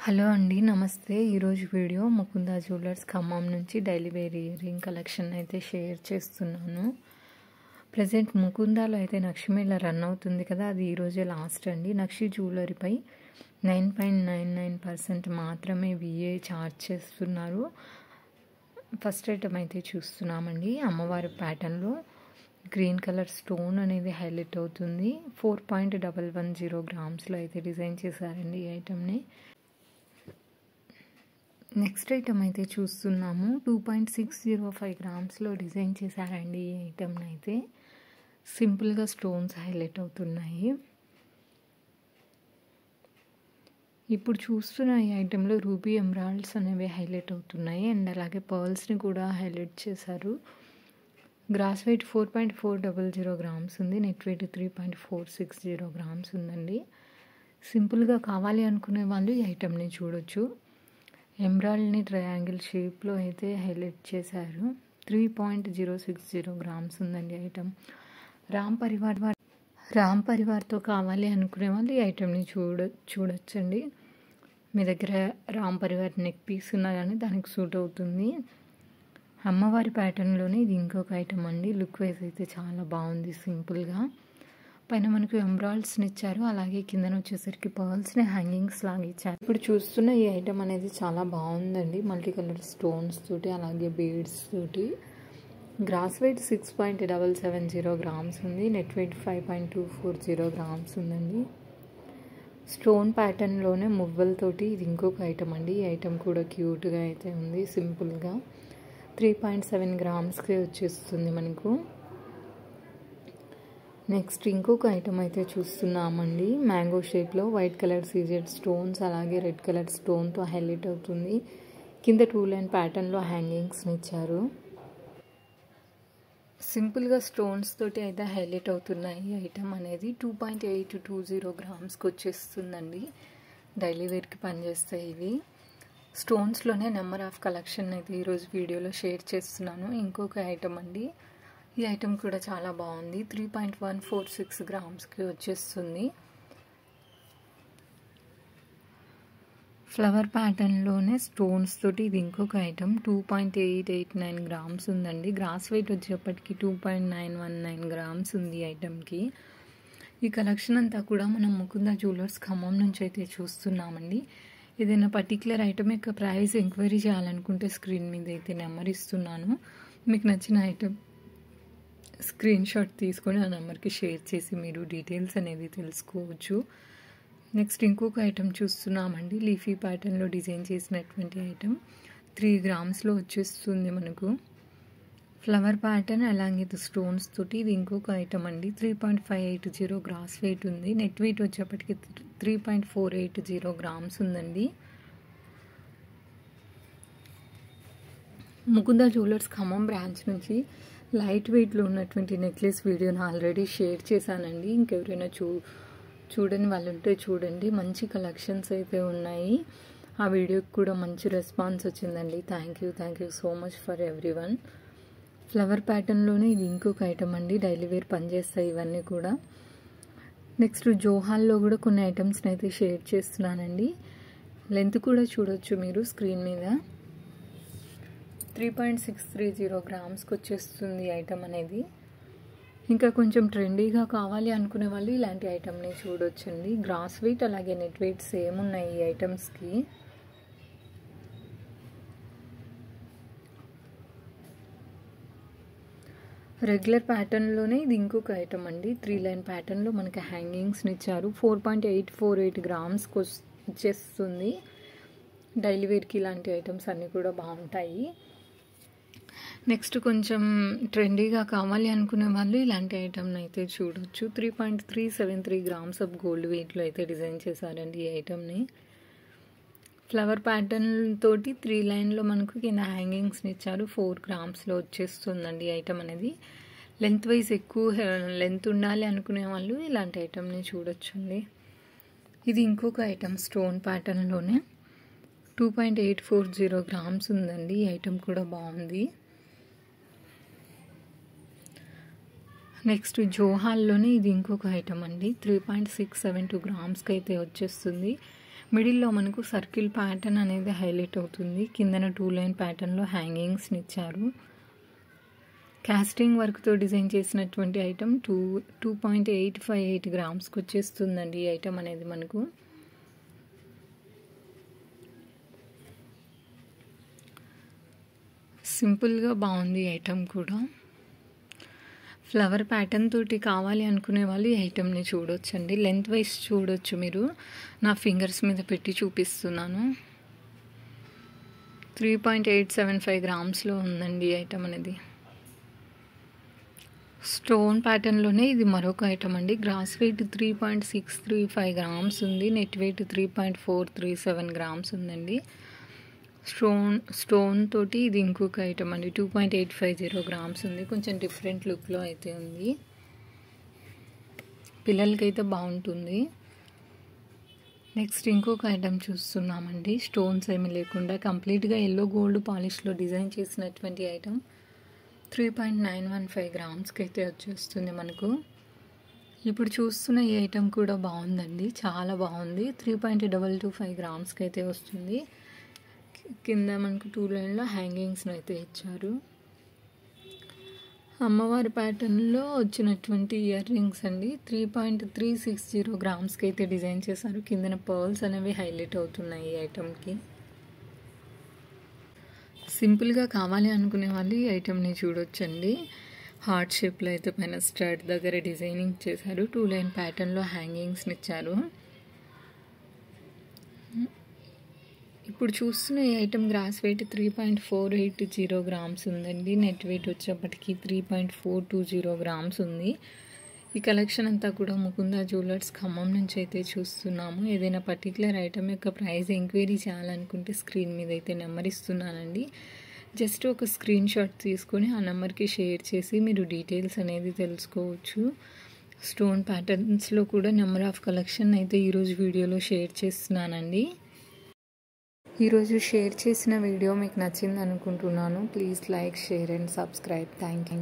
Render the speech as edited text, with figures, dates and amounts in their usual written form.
Hello అండి, నమస్తే. ఈరోజు వీడియో ముకుంద జ్యువెలర్స్ ఖమ్మం నుంచి daily wear earring collection అయితే షేర్ చేస్తున్నాను. ప్రజెంట్ ముకుందాలో అయితే నక్షి మేళ రన్ అవుతుంది కదా, అది ఈరోజే లాస్ట్ అండి. నక్షి జ్యువెలరీపై 9.99% మాత్రమే VA ఛార్జ్ చేస్తున్నారు. ఫస్ట్ ఐటమ్ అయితే చూస్తున్నామండి. అమ్మవారి ప్యాటర్న్లో గ్రీన్ కలర్ స్టోన్ అనేది హైలైట్ అవుతుంది. 4.110 గ్రామ్స్లో అయితే డిజైన్ చేశారండి ఈ ఐటమ్ని. నెక్స్ట్ ఐటమ్ అయితే చూస్తున్నాము. 2.605 గ్రామ్స్లో డిజైన్ చేశారండి ఈ ఐటమ్ని అయితే. సింపుల్గా స్టోన్స్ హైలైట్ అవుతున్నాయి. ఇప్పుడు చూస్తున్న ఈ ఐటెంలో రూబీ ఎమరాల్డ్స్ అనేవి హైలైట్ అవుతున్నాయి అండ్ అలాగే పర్ల్స్ని కూడా హైలైట్ చేశారు. గ్రాస్ వెయిట్ 4.400 గ్రామ్స్ ఉంది. నెట్ వెయిట్ 3.460 గ్రామ్స్ ఉందండి. సింపుల్గా కావాలి అనుకునే వాళ్ళు ఈ ఐటమ్ని చూడొచ్చు. ఎమరాల్డ్ని ట్రయాంగిల్ షేప్లో అయితే హైలైట్ చేశారు. 3.060 గ్రామ్స్ ఉందండి ఐటమ్. రామ్ పరివార్తో కావాలి అనుకునే వాళ్ళు ఈ ఐటమ్ని చూడొచ్చండి. మీ దగ్గర రామ్ పరివార్ నెక్ పీస్ ఉన్నా కానీ దానికి సూట్ అవుతుంది. అమ్మవారి ప్యాటర్న్లోనే ఇది ఇంకొక ఐటమ్ అండి. లుక్ వైజ్ అయితే చాలా బాగుంది. సింపుల్గా పైన మనకు ఎమరాల్డ్స్ని ఇచ్చారు, అలాగే కిందన వచ్చేసరికి పర్ల్స్ని హ్యాంగింగ్స్ లాగా ఇచ్చారు. ఇప్పుడు చూస్తున్న ఈ ఐటమ్ అనేది చాలా బాగుందండి. మల్టీ కలర్ స్టోన్స్ తోటి అలాగే బీడ్స్ తోటి. గ్రాస్ వెయిట్ 6.770 గ్రామ్స్ ఉంది. నెట్ వెయిట్ 5.240 గ్రామ్స్ ఉందండి. స్టోన్ ప్యాటర్న్లోనే మువ్వలతోటి ఇది ఇంకొక ఐటమ్ అండి. ఈ ఐటమ్ కూడా క్యూట్గా అయితే ఉంది. సింపుల్గా 3.7 గ్రామ్స్కి వచ్చేస్తుంది మనకు. నెక్స్ట్ ఇంకొక ఐటమ్ అయితే చూస్తున్నామండి. మ్యాంగో షేప్లో వైట్ కలర్ సీజెడ్ స్టోన్స్ అలాగే రెడ్ కలర్ స్టోన్తో హైలైట్ అవుతుంది. కింద 2 లైన్ ప్యాటర్న్లో హ్యాంగింగ్స్ని ఇచ్చారు. సింపుల్గా స్టోన్స్ తోటి అయితే హైలైట్ అవుతున్నాయి ఈ ఐటమ్ అనేది. 2.820 గ్రామ్స్కి వచ్చేస్తుందండి. డైలీ వేర్కి పనిచేస్తాయి ఇవి. స్టోన్స్లోనే నెంబర్ ఆఫ్ కలెక్షన్ అయితే ఈరోజు వీడియోలో షేర్ చేస్తున్నాను. ఇంకొక ఐటమ్ అండి. ఈ ఐటమ్ కూడా చాలా బాగుంది. 3.146 గ్రామ్స్కి వచ్చేస్తుంది. ఫ్లవర్ ప్యాటర్న్లోనే స్టోన్స్ తోటి ఇది ఇంకొక ఐటమ్. 2.889 గ్రామ్స్ ఉందండి. గ్రాస్ వెయిట్ వచ్చేప్పటికి 2.919 గ్రామ్స్ ఉంది ఈ ఐటమ్కి. ఈ కలెక్షన్ అంతా కూడా మనం ముకుంద జ్యువెలర్స్ ఖమ్మం నుంచి అయితే చూస్తున్నామండి. ఏదైనా పర్టికులర్ ఐటమ్ యొక్క ప్రైస్ ఎంక్వైరీ చేయాలనుకుంటే స్క్రీన్ మీద అయితే నెంబర్ ఇస్తున్నాను. మీకు నచ్చిన ఐటమ్ స్క్రీన్ షాట్ తీసుకొని ఆ నెంబర్కి షేర్ చేసి మీరు డీటెయిల్స్ అనేది తెలుసుకోవచ్చు. నెక్స్ట్ ఇంకొక ఐటమ్ చూస్తున్నామండి. లీఫీ ప్యాటర్న్లో డిజైన్ చేసినటువంటి ఐటమ్ 3 గ్రామ్స్లో వచ్చేస్తుంది మనకు. ఫ్లవర్ ప్యాటర్న్ అలాగే స్టోన్స్ తోటి ఇది ఇంకొక ఐటమ్ అండి. 3.580 గ్రాస్ వెయిట్ ఉంది. నెట్ వెయిట్ వచ్చేప్పటికి 3.480 గ్రామ్స్ ఉందండి. ముకుంద జ్యువెలర్స్ ఖమ్మం బ్రాంచ్ నుంచి లైట్ వెయిట్లో ఉన్నటువంటి నెక్లెస్ వీడియోని ఆల్రెడీ షేర్ చేశానండి. ఇంకెవరైనా చూడని వాళ్ళు ఉంటే చూడండి. మంచి కలెక్షన్స్ అయితే ఉన్నాయి. ఆ వీడియోకి కూడా మంచి రెస్పాన్స్ వచ్చిందండి. Thank you so much for everyone. Flower ప్యాటర్న్లోనే ఇది ఇంకొక ఐటమ్ అండి. డైలీ వేర్ పనిచేస్తాయి ఇవన్నీ కూడా. నెక్స్ట్ జోహాల్లో కూడా కొన్ని ఐటమ్స్ని అయితే షేర్ చేస్తున్నానండి. లెంత్ కూడా చూడొచ్చు మీరు స్క్రీన్ మీద. 3.630 గ్రామ్స్కి వచ్చేస్తుంది ఐటమ్ అనేది. ఇంకా కొంచెం ట్రెండీగా కావాలి అనుకునే వాళ్ళు ఇలాంటి ఐటమ్ని చూడొచ్చండి. గ్రాస్ వెయిట్ అలాగే నెట్ వెయిట్ సేమ్ ఉన్నాయి ఈ ఐటమ్స్కి. రెగ్యులర్ ప్యాటర్న్లోనే ఇది ఇంకొక ఐటమ్ అండి. 3 లైన్ ప్యాటర్న్లో మనకి హ్యాంగింగ్స్ని ఇచ్చారు. 4.848 గ్రామ్స్కి వచ్చేస్తుంది. డైలీ వేర్కి ఇలాంటి ఐటమ్స్ అన్నీ కూడా బాగుంటాయి. నెక్స్ట్ కొంచెం ట్రెండీగా కావాలి అనుకునే వాళ్ళు ఇలాంటి ఐటమ్ని అయితే చూడొచ్చు. 3.373 గ్రామ్స్ ఆఫ్ గోల్డ్ వెయిట్లో అయితే డిజైన్ చేశారండి ఈ ఐటమ్ని. ఫ్లవర్ ప్యాటర్న్ తోటి 3 లైన్లో మనకు కింద హ్యాంగింగ్స్ని ఇచ్చారు. 4 గ్రామ్స్లో వచ్చేస్తుందండి ఐటమ్ అనేది. లెంత్ వైజ్ ఎక్కువ లెంత్ ఉండాలి అనుకునే వాళ్ళు ఇలాంటి ఐటమ్ని చూడొచ్చండి. ఇది ఇంకొక ఐటమ్ స్టోన్ ప్యాటర్న్లోనే 2.840 గ్రామ్స్ ఉందండి. ఈ ఐటమ్ కూడా బాగుంది. నెక్స్ట్ జోహాల్లోనే ఇది ఇంకొక ఐటమ్ అండి. 3.672 గ్రామ్స్కి అయితే వచ్చేస్తుంది. మిడిల్లో మనకు సర్కిల్ ప్యాటర్న్ అనేది హైలైట్ అవుతుంది. కిందన 2 లైన్ ప్యాటర్న్లో హ్యాంగింగ్స్ని ఇచ్చారు. కాస్టింగ్ వర్క్తో డిజైన్ చేసినటువంటి ఐటమ్ 2.858 గ్రామ్స్కి వచ్చేస్తుందండి ఈ ఐటమ్ అనేది మనకు. సింపుల్గా బాగుంది ఈ ఐటమ్ కూడా. ఫ్లవర్ ప్యాటర్న్ తోటి కావాలి అనుకునే వాళ్ళు ఈ ఐటమ్ని చూడొచ్చండి. లెంత్ వైజ్ చూడొచ్చు మీరు. నా ఫింగర్స్ మీద పెట్టి చూపిస్తున్నాను. 3.875 గ్రామ్స్లో ఉందండి ఈ ఐటమ్ అనేది. స్టోన్ ప్యాటర్న్లోనే ఇది మరొక ఐటమ్ అండి. గ్రాస్ వెయిట్ 3.635 గ్రామ్స్ ఉంది. నెట్ వెయిట్ 3.437 గ్రామ్స్ ఉందండి. స్టోన్ తోటి ఇది ఇంకొక ఐటమ్ అండి. 2.850 గ్రామ్స్ ఉంది. కొంచెం డిఫరెంట్ లుక్లో అయితే ఉంది. పిల్లలకైతే బాగుంటుంది. నెక్స్ట్ ఇంకొక ఐటమ్ చూస్తున్నామండి. స్టోన్స్ ఏమీ లేకుండా కంప్లీట్గా ఎల్లో గోల్డ్ పాలిష్లో డిజైన్ చేసినటువంటి ఐటమ్ 3.915 గ్రామ్స్కి అయితే వచ్చేస్తుంది మనకు. ఇప్పుడు చూస్తున్న ఈ ఐటమ్ కూడా బాగుందండి, చాలా బాగుంది. 3.225 గ్రామ్స్కి అయితే వస్తుంది. కింద మనకు 2 లైన్లో హ్యాంగింగ్స్ని అయితే ఇచ్చారు. అమ్మవారి ప్యాటర్న్లో వచ్చినటువంటి ఇయర్ రింగ్స్ అండి. 3.360 గ్రామ్స్కి అయితే డిజైన్ చేశారు. కిందన పర్ల్స్ అనేవి హైలైట్ అవుతున్నాయి ఈ ఐటమ్కి. సింపుల్గా కావాలి అనుకునే వాళ్ళు ఈ ఐటమ్ని చూడొచ్చండి. హార్ట్ షేప్లో అయితే పైన స్టడ్ దగ్గర డిజైనింగ్ చేశారు. 2 లైన్ ప్యాటర్న్లో హ్యాంగింగ్స్ని ఇచ్చారు. ఇప్పుడు చూస్తున్న ఈ ఐటమ్ గ్రాస్ వెయిట్ 3.480 గ్రామ్స్ ఉందండి. నెట్ వెయిట్ వచ్చేప్పటికి 3.420 గ్రామ్స్ ఉంది. ఈ కలెక్షన్ అంతా కూడా ముకుంద జ్యువెలర్స్ ఖమ్మం నుంచి అయితే చూస్తున్నాము. ఏదైనా పర్టికులర్ ఐటమ్ యొక్క ప్రైస్ ఎంక్వైరీ చేయాలనుకుంటే స్క్రీన్ మీద అయితే నెంబర్ ఇస్తున్నానండి. జస్ట్ ఒక స్క్రీన్ షాట్ తీసుకొని ఆ నెంబర్కి షేర్ చేసి మీరు డీటెయిల్స్ అనేది తెలుసుకోవచ్చు. స్టోన్ ప్యాటర్న్స్లో కూడా నెంబర్ ఆఫ్ కలెక్షన్ అయితే ఈరోజు వీడియోలో షేర్ చేస్తున్నానండి. ఈరోజు షేర్ చేసిన వీడియో మీకు నచ్చింది అనుకుంటున్నాను. Please like, share and subscribe. Thank you.